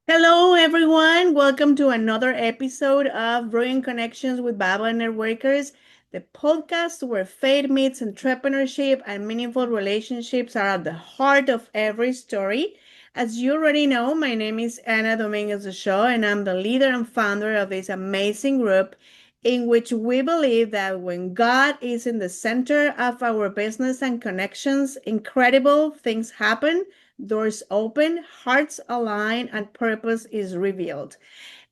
Hello, everyone. Welcome to another episode of Brewing Connections with Baba Networkers, the podcast where faith meets entrepreneurship and meaningful relationships are at the heart of every story. As you already know, my name is Ana Dominguez Ochoa, and I'm the leader and founder of this amazing group in which we believe that when God is in the center of our business and connections, incredible things happen, doors open, hearts align, and purpose is revealed.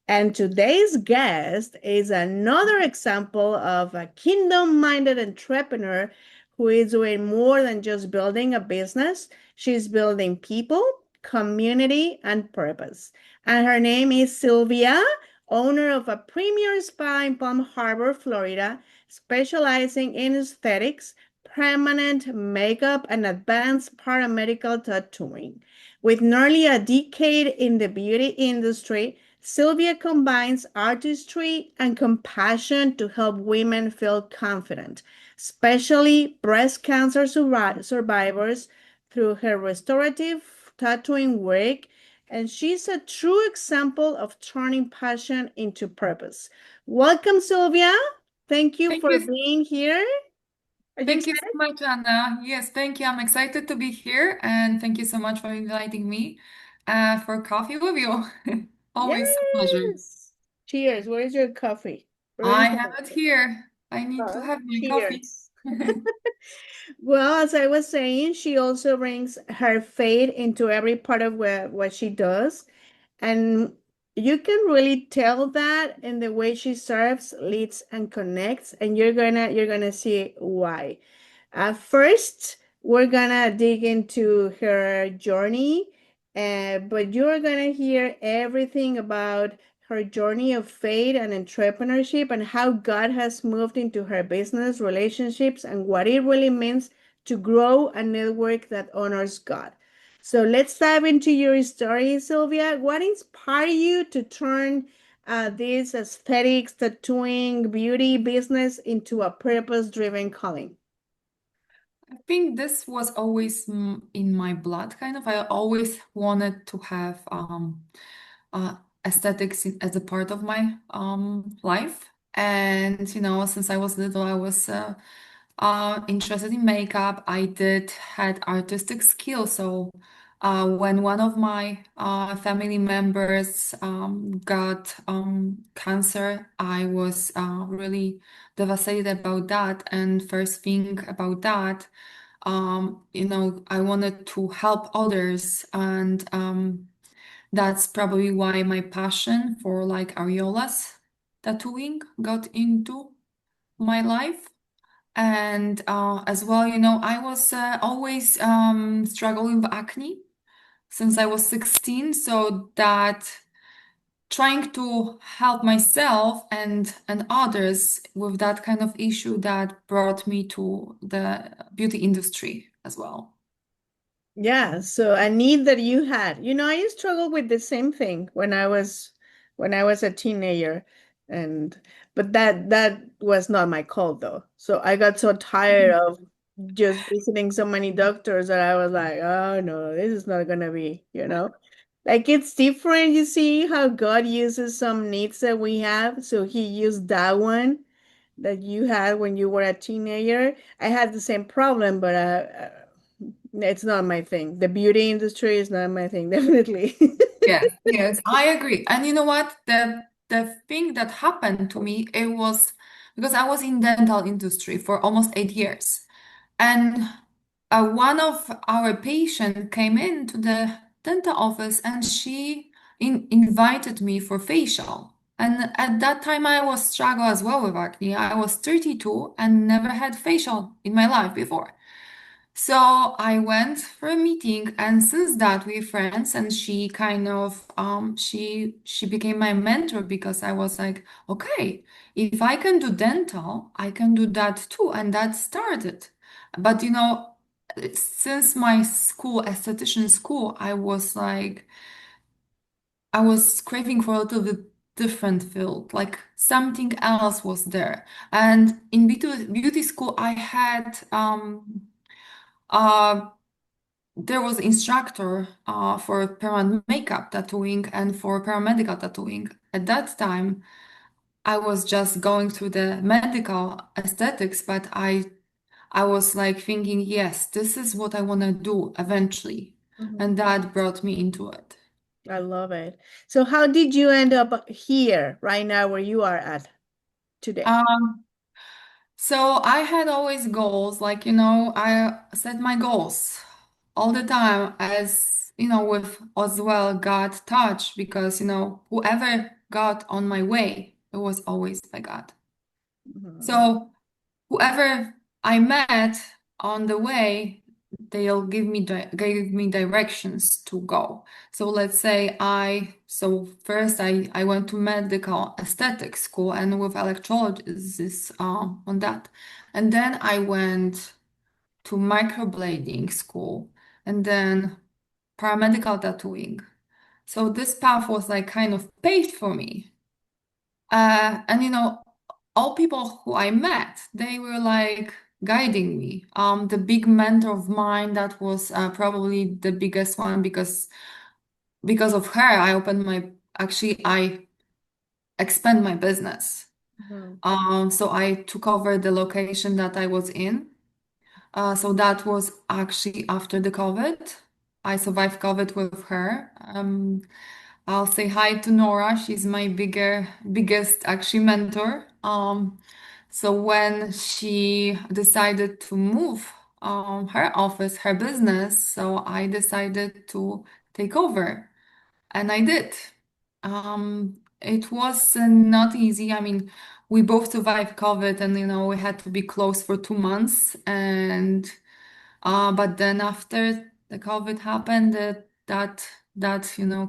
And today's guest is another example of a kingdom minded entrepreneur who is doing more than just building a business. She's building people, community, and purpose. And her name is Sylvia, owner of a premier spa in Palm Harbor, Florida, specializing in aesthetics, permanent makeup, and advanced paramedical tattooing. With nearly a decade in the beauty industry, Sylvia combines artistry and compassion to help women feel confident, especially breast cancer survivors, through her restorative tattooing work. And she's a true example of turning passion into purpose. Welcome, Sylvia. Thank you Thank for you. being here. Are you Thank you so excited? much, Anna. Yes, thank you. I'm excited to be here and thank you so much for inviting me for coffee with you. Always a pleasure. Yes. Cheers. Where's your coffee? We're I going to have it here. I need to have my coffee. cheers. Well, as I was saying, she also brings her faith into every part of what she does. And you can really tell that in the way she serves, leads, and connects. And you're gonna see why. First, we're gonna dig into her journey, but you're gonna hear everything about her journey of faith and entrepreneurship and how God has moved into her business relationships and what it really means to grow a network that honors God. So let's dive into your story, Sylvia. What inspired you to turn this aesthetics, tattooing, beauty business into a purpose-driven calling? I think this was always in my blood, kind of. I always wanted to have uh, aesthetics as a part of my life. And, since I was little, I was interested in makeup. I did had artistic skills. So when one of my family members got cancer, I was really devastated about that. And first thing about that, I wanted to help others. And that's probably why my passion for like areolas tattooing got into my life. And as well, I was always struggling with acne since I was 16. So that trying to help myself and others with that kind of issue that brought me to the beauty industry as well. Yeah, so a need that you had. I struggled with the same thing when I was a teenager, and but that was not my call though. So I got so tired Mhm. of just visiting so many doctors that I was like, oh no, this is not gonna be. Like it's different. You see how God uses some needs that we have. So he used that one that you had when you were a teenager. I had the same problem, but it's not my thing. The beauty industry is not my thing, definitely. Yes, yes, I agree. And you know what? The thing that happened to me, it was because I was in dental industry for almost 8 years. And one of our patient came into the dental office and she invited me for facial. And at that time, I was struggle as well with acne. I was 32 and never had facial in my life before. So I went for a meeting, and since that we're friends. And she kind of she became my mentor because I was like, okay, if I can do dental, I can do that too, and that started. But since my school, esthetician school, I was craving for a little bit different field, like something else was there. And in beauty school, I had uh there was instructor for permanent makeup tattooing and for paramedical tattooing. At that time, I was just going through the medical aesthetics, but I was like thinking, yes, this is what I want to do eventually. Mhm. And that brought me into it. I love it. So how did you end up here right now where you are at today? Um, so I had always goals, like, I set my goals all the time as, with as well God touch because, whoever got on my way, it was always by God. Mhm. So whoever I met on the way, they'll give me directions to go. So let's say so first I went to medical aesthetic school and with electrolysis on that. And then I went to microblading school and then paramedical tattooing. So this path was like kind of paved for me. And all people who I met, they were like guiding me. The big mentor of mine that was probably the biggest one because of her, I expand my business. Mhm. So I took over the location that I was in. So that was actually after the COVID. I survived COVID with her. I'll say hi to Nora. She's my biggest actually mentor. So when she decided to move her office, her business, so I decided to take over, and I did. It was not easy. I mean, we both survived COVID, and we had to be closed for 2 months, and but then after the COVID happened, that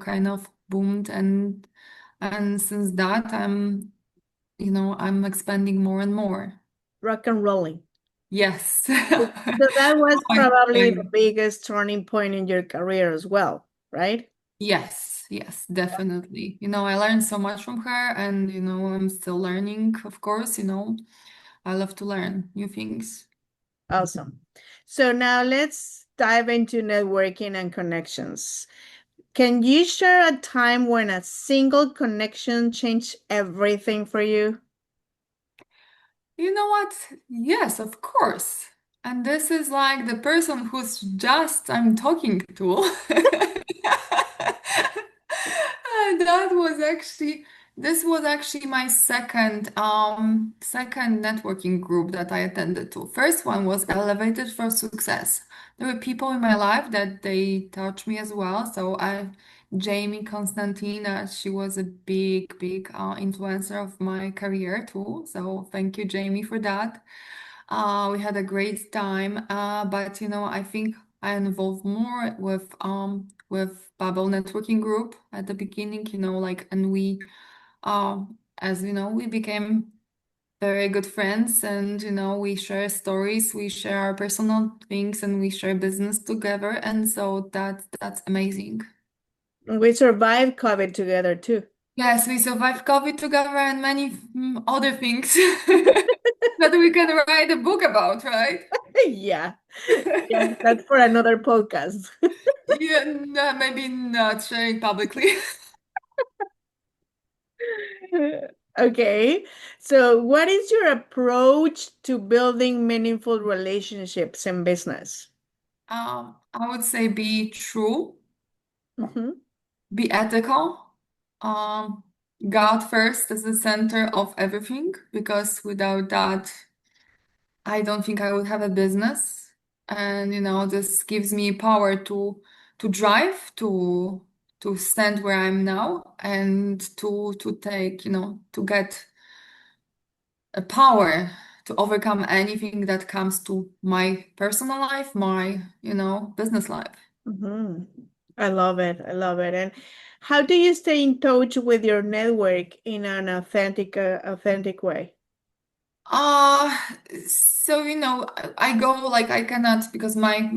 kind of boomed, and since that I'm expanding more and more. Rock and rolling. Yes. So that was I probably the say biggest turning point in your career as well, right? yes, yes, definitely. I learned so much from her, and I'm still learning, of course. I love to learn new things. Awesome. So now let's dive into networking and connections. Can you share a time when a single connection changed everything for you? You know what? Yes, of course. And this is like the person who's just I'm talking to. That was actually this was actually my second networking group that I attended to. First one was Elevated for Success. There were people in my life that they taught me as well. So Jamie Constantina, she was a big influencer of my career too. So thank you, Jamie, for that. We had a great time, but I think I involved more with Bubble Networking Group at the beginning, like, and we, as we became very good friends, and we share stories, we share our personal things, and we share business together, and so that's amazing. We survived COVID together too. Yes, we survived COVID together and many other things that we can write a book about, right? Yeah. Yeah, that's for another podcast. Yeah, no, maybe not sharing publicly. Okay. So, what is your approach to building meaningful relationships in business? I would say be true, Mhm. be ethical. Um, God first is the center of everything because without that, I don't think I would have a business. And this gives me power to drive, to stand where I'm now, and to take, to get a power to overcome anything that comes to my personal life, my, business life. Mhm. I love it. I love it. And how do you stay in touch with your network in an authentic way? Uh, so I go like I cannot because my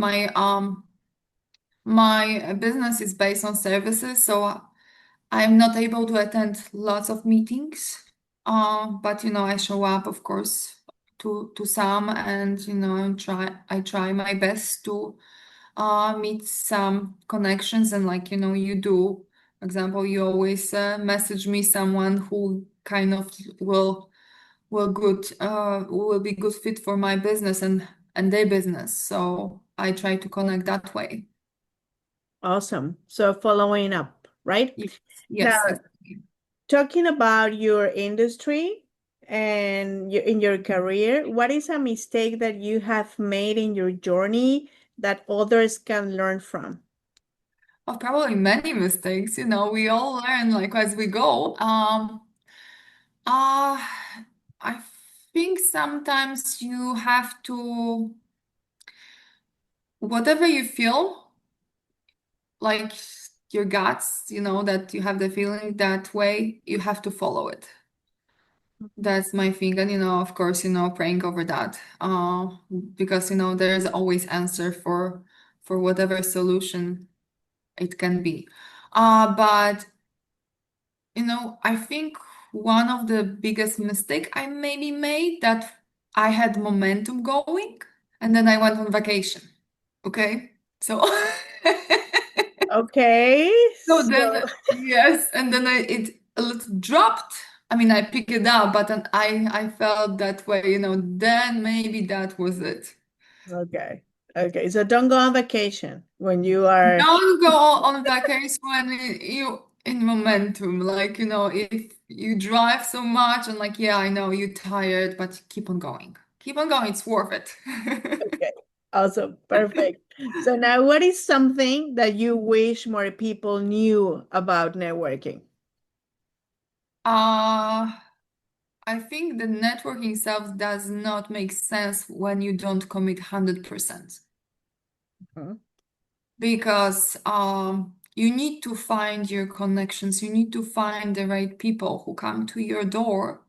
business is based on services, so I'm not able to attend lots of meetings. But I show up, of course, to some, and I try my best meet some connections, and like, you do, for example, you always message me someone who kind of will be good fit for my business and their business. So I try to connect that way. Awesome. So following up, right? Yes, Now, yes, exactly. talking about your industry and in your career, what is a mistake that you have made in your journey that others can learn from? Oh, probably many mistakes, we all learn like as we go. Uh, I think sometimes you have to, whatever you feel, like your guts, that you have the feeling that way, you have to follow it. That's my thing. And, of course, praying over that. Because, there's always answer for whatever solution it can be. But I think one of the biggest mistake I maybe made that I had momentum going and then I went on vacation. Okay. So Okay, so so then yes, and then it a little dropped. I mean, I picked it up, but then I felt that way, then maybe that was it. okay. Okay, so don't go on vacation when you are Don't go on vacation when you in momentum. Like, if you drive so much and like, yeah, I know you're tired, but keep on going. Keep on going, it's worth it. okay. Awesome. Perfect. So now what is something that you wish more people knew about networking? Uh, I think the networking itself does not make sense when you don't commit 100%. Mhm. Because you need to find your connections, you need to find the right people who come to your door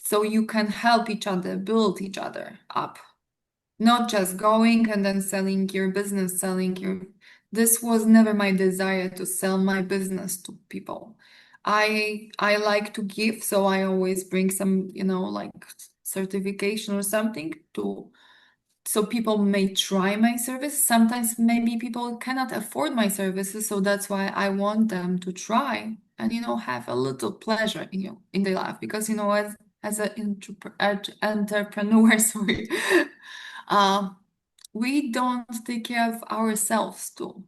so you can help each other, build each other up. Not just going and then selling your business, selling your. This was never my desire to sell my business to people. I like to give, so I always bring some, like certification or something to so people may try my service. Sometimes maybe people cannot afford my services, so that's why I want them to try and have a little pleasure in their life because as an entrepreneur, sorry, uh, we don't take care of ourselves too,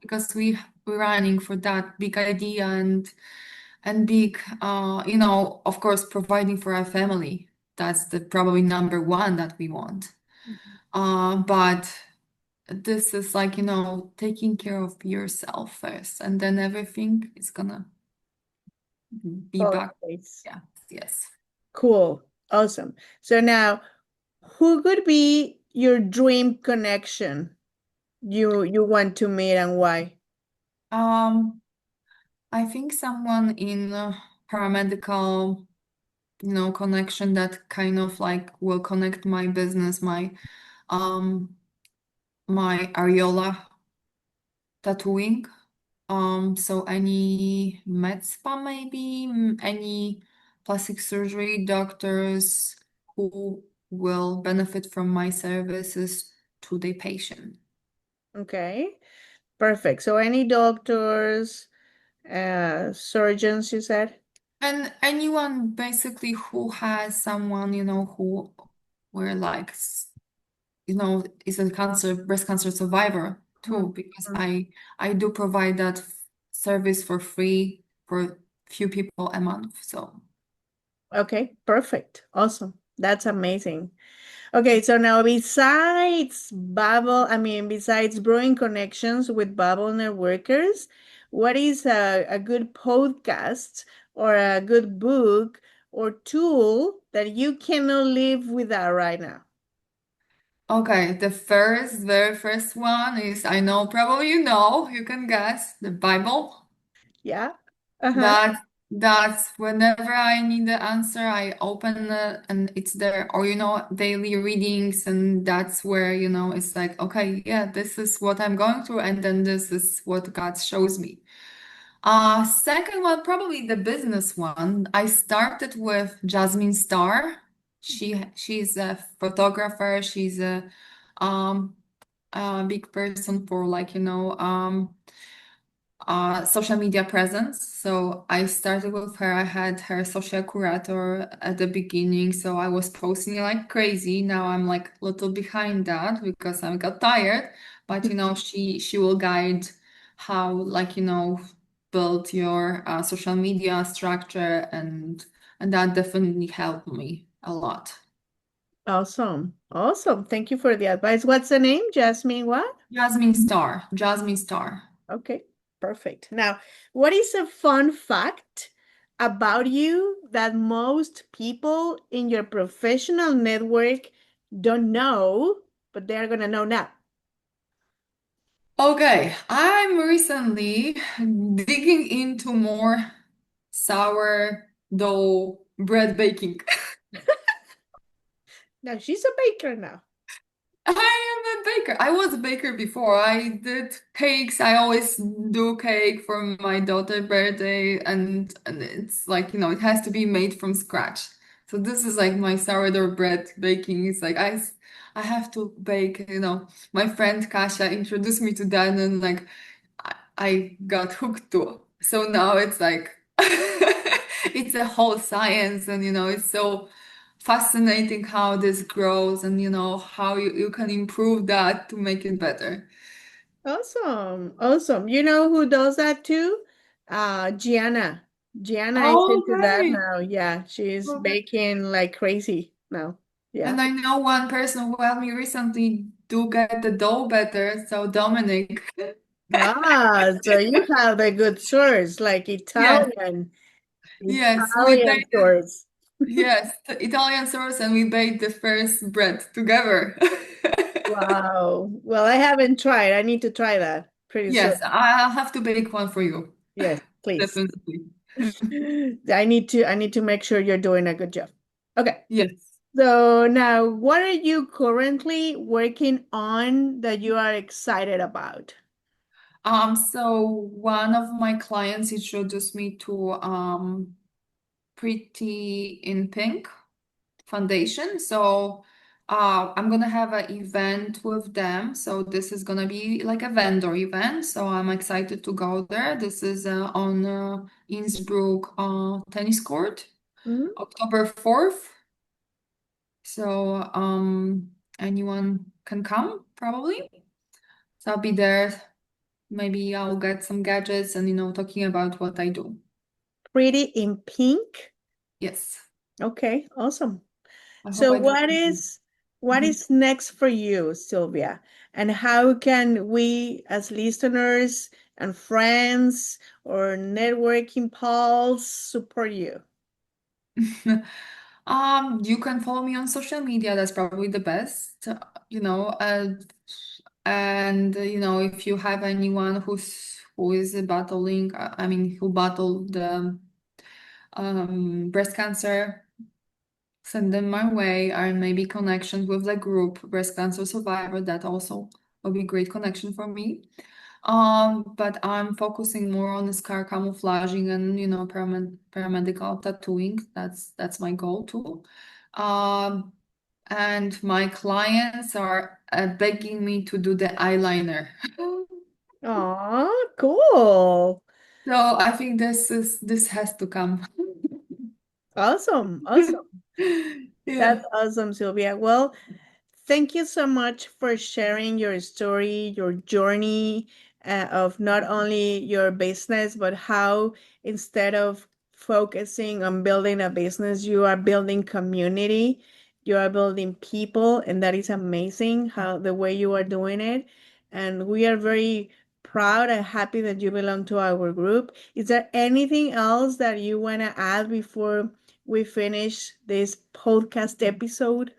because we're running for that big idea and big, of course, providing for our family. That's the probably number one that we want. Mhm. But this is like, taking care of yourself first, and then everything is gonna be Fall in back. place. Yes, yes. Cool. Awesome. So now, who could be your dream connection you want to meet and why? Um, I think someone in paramedical, connection that kind of like will connect my business, um, my areola tattooing. So any med spa maybe, any plastic surgery doctors who will benefit from my services to the patient. Okay. Perfect. So any doctors, surgeons, you said? And anyone basically who has someone, who were like, is a breast cancer survivor Mhm. too, because Mhm. I do provide that service for free for few people a month. So. Okay, perfect. Awesome. That's amazing. Okay, so now besides brewing connections with Babel networkers, what is a good podcast or a good book or tool that you cannot live without right now? Okay, the very first one is, I know, probably you can guess, the Bible. Yeah? Uh-huh. That that's whenever I need the answer, I open it and it's there, or daily readings, and that's where it's like, okay, yeah, this is what I'm going through, and then this is what God shows me. Second one, probably the business one. I started with Jasmine Star. She's a photographer. She's a um a big person for like, social media presence. So I started with her. I had her social curator at the beginning, so I was posting like crazy. Now I'm like a little behind that because I got tired. But she will guide how like build your social media structure, and that definitely helped me a lot. Awesome. Awesome. Thank you for the advice. What's the name? Jasmine what? Jasmine Star, Jasmine Star. Okay, perfect. Now, what is a fun fact about you that most people in your professional network don't know, but they're gonna know now? Okay, I'm recently digging into more sourdough bread baking. Now she's a baker now. I am a baker. I was a baker before. I did cakes. I always do cake for my daughter's birthday, and it's like, it has to be made from scratch. So this is like my sourdough bread baking. It's like I have to bake, My friend Kasia introduced me to that, and like I got hooked to. So now it's like it's a whole science, and it's so fascinating how this grows, and how you can improve that to make it better. Awesome. Awesome. You know who does that too? Gianna. Gianna is All into that right. now. Yeah, she's Okay. baking like crazy now. Yeah. And I know one person who helped me recently to get the dough better. So Dominic. Ah, so you have a good source, like Yes, yes, we Italian baked. source. Yes, the Italian sauce, and we baked the first bread together. Wow. Well, I haven't tried. I need to try that pretty soon. Yes, I'll have to bake one for you. Yes, please. Definitely. I need to make sure you're doing a good job. Okay. Yes. So now, what are you currently working on that you are excited about? So one of my clients introduced me to Pretty in Pink foundation. So I'm gonna have an event with them. So this is gonna be like a vendor event. So I'm excited to go there. This is on Innsbruck tennis court, Mhm. October 4th. So anyone can come probably. So I'll be there. Maybe I'll get some gadgets and talking about what I do. Pretty in pink. Yes. Okay, awesome. I hope So I don't. what is next for you, Sylvia? And how can we as listeners and friends or networking pals support you? You can follow me on social media. That's probably the best. You know, uh, and if you have anyone who is battling, I mean, who battled the breast cancer, send them my way, or maybe connections with the group breast cancer survivor. That also will be great connection for me. But I'm focusing more on the scar camouflaging and paramedical tattooing. That's my goal too. Um, and my clients are begging me to do the eyeliner. Oh, cool. So I think this has to come. Awesome. Awesome. Yeah. That's awesome, Sylvia. Well, thank you so much for sharing your story, your journey of not only your business, but how instead of focusing on building a business, you are building community, you are building people, and that is amazing how the way you are doing it. And we are very proud and happy that you belong to our group. Is there anything else that you want to add before we finish this podcast episode?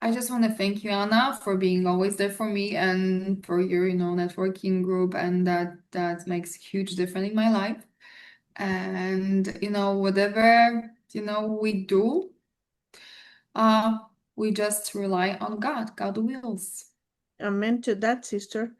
I just want to thank you, Anna, for being always there for me and for your, networking group, and that makes huge difference in my life. And whatever we do, uh, we just rely on God. God wills. Amen to that, sister.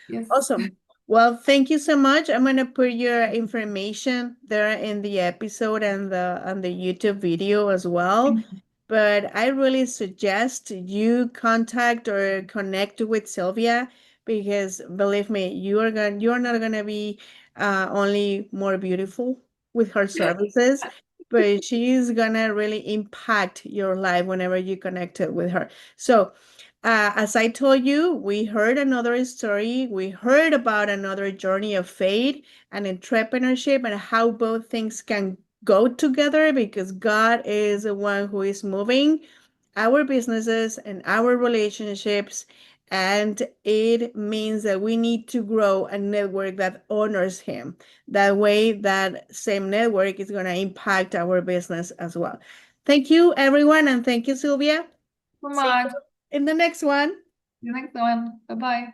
Yes. Awesome. Well, thank you so much. I'm gonna put your information there in the episode and the YouTube video as well. but I really suggest you contact or connect with Sylwia because believe me, you're not gonna be only more beautiful with her services, but she's gonna really impact your life whenever you connect it with her. So as I told you, we heard another story. We heard about another journey of faith and entrepreneurship and how both things can go together because God is the one who is moving our businesses and our relationships. And it means that we need to grow a network that honors Him. That way, that same network is going to impact our business as well. Thank you, everyone. And thank you, Sylwia. So See much. you in the next one. The next one. Bye bye.